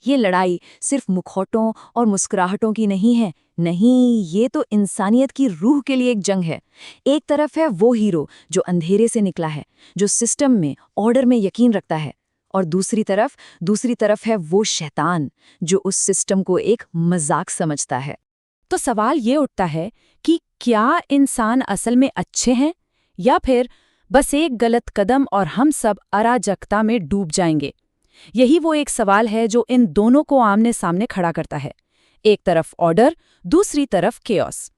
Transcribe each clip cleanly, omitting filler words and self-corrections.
ये लड़ाई सिर्फ मुखौटों और मुस्कुराहटों की नहीं है। नहीं, ये तो इंसानियत की रूह के लिए एक जंग है। एक तरफ है वो हीरो जो अंधेरे से निकला है, जो सिस्टम में, ऑर्डर में यकीन रखता है, और दूसरी तरफ है वो शैतान जो उस सिस्टम को एक मजाक समझता है। तो सवाल ये उठता है कि क्या इंसान असल में अच्छे हैं या फिर बस एक गलत कदम और हम सब अराजकता में डूब जाएंगे। यही वो एक सवाल है जो इन दोनों को आमने सामने खड़ा करता है। एक तरफ ऑर्डर, दूसरी तरफ केओस।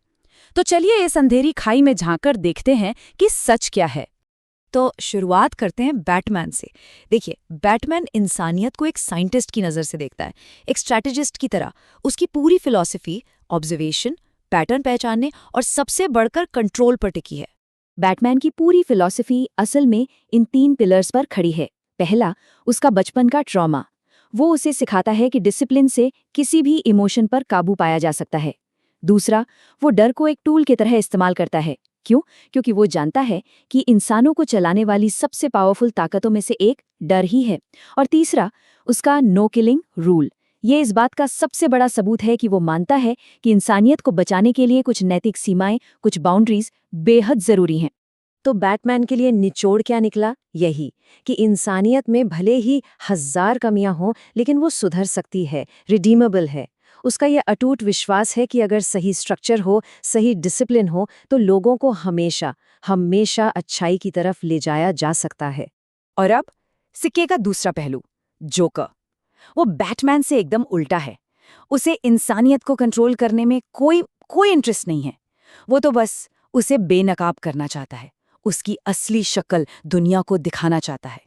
तो चलिए इस अंधेरी खाई में झांककर देखते हैं कि सच क्या है। तो शुरुआत करते हैं बैटमैन से। देखिए, बैटमैन इंसानियत को एक साइंटिस्ट की नज़र से देखता है, एक स्ट्रैटेजिस्ट की तरह। उसकी पूरी फिलॉसफी ऑब्जर्वेशन, पैटर्न पहचानने और सबसे बढ़कर कंट्रोल पर टिकी है। बैटमैन की पूरी फिलॉसफी असल में इन 3 पिलर्स पर खड़ी है। पहला, उसका बचपन का ट्रॉमा। वो उसे सिखाता है कि डिसिप्लिन से किसी भी इमोशन पर काबू पाया जा सकता है। दूसरा, वो डर को एक टूल की तरह इस्तेमाल करता है। क्यों? क्योंकि वो जानता है कि इंसानों को चलाने वाली सबसे पावरफुल ताकतों में से एक डर ही है। और तीसरा, उसका नो किलिंग रूल। ये इस बात का सबसे बड़ा सबूत है कि वो मानता है कि इंसानियत को बचाने के लिए कुछ नैतिक सीमाएं, कुछ बाउंड्रीज बेहद जरूरी हैं। तो बैटमैन के लिए निचोड़ क्या निकला? यही कि इंसानियत में भले ही 1000 कमियां हों, लेकिन वो सुधर सकती है, रिडीमेबल है। उसका यह अटूट विश्वास है कि अगर सही स्ट्रक्चर हो, सही डिसिप्लिन हो, तो लोगों को हमेशा हमेशा अच्छाई की तरफ ले जाया जा सकता है। और अब सिक्के का दूसरा पहलू, जोकर। वो बैटमैन से एकदम उल्टा है। उसे इंसानियत को कंट्रोल करने में कोई इंटरेस्ट नहीं है। वो तो बस उसे बेनकाब करना चाहता है, उसकी असली शक्ल दुनिया को दिखाना चाहता है।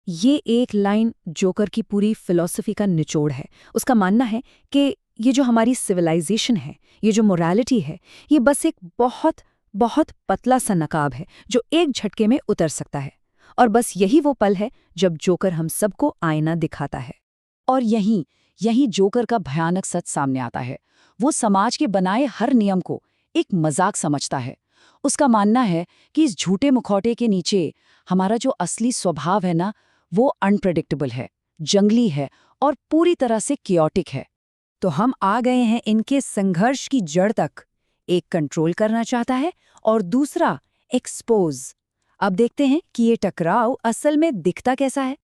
ये एक लाइन जोकर की पूरी फिलॉसफी का निचोड़ है। उसका मानना है कि ये जो हमारी सिविलाइजेशन है, ये जो मोरालिटी है, ये बस एक बहुत बहुत पतला सा नकाब है जो एक झटके में उतर सकता है। और बस यही वो पल है जब जोकर हम सबको आईना दिखाता है। और यही जोकर का भयानक सच सामने आता है। वो समाज के बनाए हर नियम को एक मजाक समझता है। उसका मानना है कि इस झूठे मुखौटे के नीचे हमारा जो असली स्वभाव है ना, वो अनप्रेडिक्टेबल है, जंगली है और पूरी तरह से कियोटिक है। तो हम आ गए हैं इनके संघर्ष की जड़ तक। एक कंट्रोल करना चाहता है और दूसरा एक्सपोज। अब देखते हैं कि ये टकराव असल में दिखता कैसा है।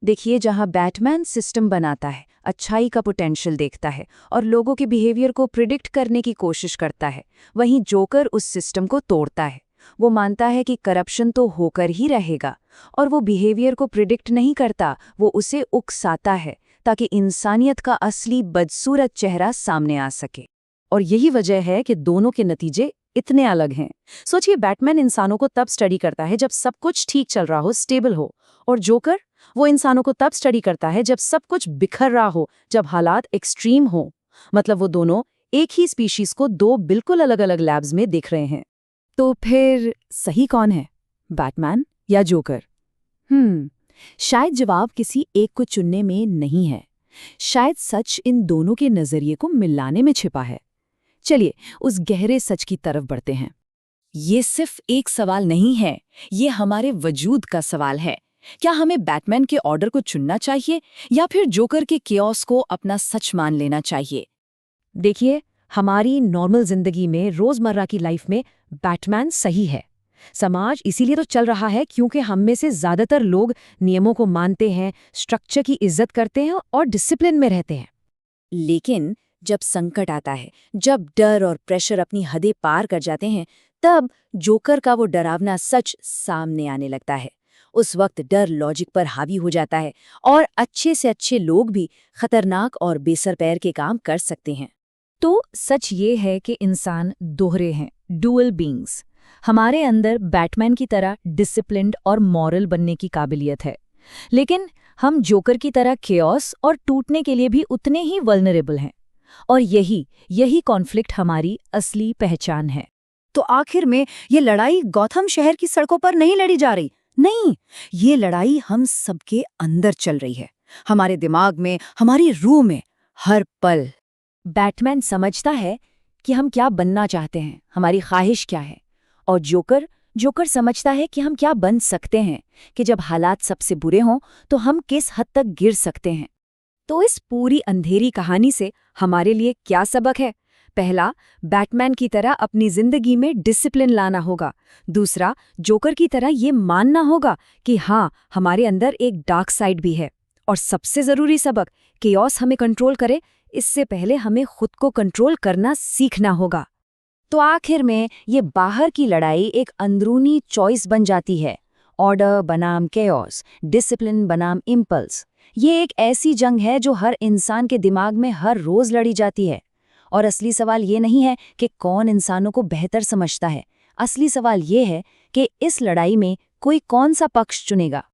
देखिए, जहां बैटमैन सिस्टम बनाता है, अच्छाई का पोटेंशियल देखता है और लोगों के बिहेवियर को प्रिडिक्ट करने की कोशिश करता है, वहीं जोकर उस सिस्टम को तोड़ता है। वो मानता है कि करप्शन तो होकर ही रहेगा और वो बिहेवियर को प्रिडिक्ट नहीं करता, वो उसे उकसाता है ताकि इंसानियत का असली बदसूरत चेहरा सामने आ सके। और यही वजह है कि दोनों के नतीजे इतने अलग हैं। सोचिए, बैटमैन इंसानों को तब स्टडी करता है जब सब कुछ ठीक चल रहा हो, स्टेबल हो, और जोकर वो इंसानों को तब स्टडी करता है जब सब कुछ बिखर रहा हो, जब हालात एक्सट्रीम हो। मतलब वो दोनों एक ही स्पीशीज को 2 बिल्कुल अलग-अलग लैब्स में देख रहे हैं। तो फिर सही कौन है, बैटमैन या जोकर? शायद जवाब किसी एक को चुनने में नहीं है। शायद सच इन दोनों के नजरिए को मिलाने में छिपा है। चलिए उस गहरे सच की तरफ बढ़ते हैं। ये सिर्फ एक सवाल नहीं है, ये हमारे वजूद का सवाल है। क्या हमें बैटमैन के ऑर्डर को चुनना चाहिए या फिर जोकर के कियोस को अपना सच मान लेना चाहिए? देखिए, हमारी नॉर्मल जिंदगी में, रोजमर्रा की लाइफ में बैटमैन सही है। समाज इसीलिए तो चल रहा है क्योंकि हम में से ज्यादातर लोग नियमों को मानते हैं, स्ट्रक्चर की इज्जत करते हैं और डिसिप्लिन में रहते हैं। लेकिन जब संकट आता है, जब डर और प्रेशर अपनी हदें पार कर जाते हैं, तब जोकर का वो डरावना सच सामने आने लगता है। उस वक्त डर लॉजिक पर हावी हो जाता है और अच्छे से अच्छे लोग भी खतरनाक और बेसर पैर के काम कर सकते हैं। तो सच ये है कि इंसान दोहरे हैं, डुअल बीइंग्स। हमारे अंदर बैटमैन की तरह डिसिप्लिन्ड और मॉरल बनने की काबिलियत है, लेकिन हम जोकर की तरह केओस और टूटने के लिए भी उतने ही वल्नरेबल हैं। और यही कॉन्फ्लिक्ट हमारी असली पहचान है। तो आखिर में ये लड़ाई गौथम शहर की सड़कों पर नहीं लड़ी जा रही। नहीं, ये लड़ाई हम सबके अंदर चल रही है, हमारे दिमाग में, हमारी रूह में, हर पल। बैटमैन समझता है कि हम क्या बनना चाहते हैं, हमारी ख्वाहिश क्या है, और जोकर समझता है कि हम क्या बन सकते हैं, कि जब हालात सबसे बुरे हों तो हम किस हद तक गिर सकते हैं। तो इस पूरी अंधेरी कहानी से हमारे लिए क्या सबक है? पहला, बैटमैन की तरह अपनी जिंदगी में डिसिप्लिन लाना होगा। दूसरा, जोकर की तरह ये मानना होगा कि हाँ, हमारे अंदर एक डार्क साइड भी है। और सबसे जरूरी सबक, केओस हमें कंट्रोल करे इससे पहले हमें खुद को कंट्रोल करना सीखना होगा। तो आखिर में ये बाहर की लड़ाई एक अंदरूनी चॉइस बन जाती है। ऑर्डर बनाम केओस, डिसिप्लिन बनाम इम्पल्स। ये एक ऐसी जंग है जो हर इंसान के दिमाग में हर रोज लड़ी जाती है। और असली सवाल ये नहीं है कि कौन इंसानों को बेहतर समझता है। असली सवाल ये है कि इस लड़ाई में कोई कौन सा पक्ष चुनेगा।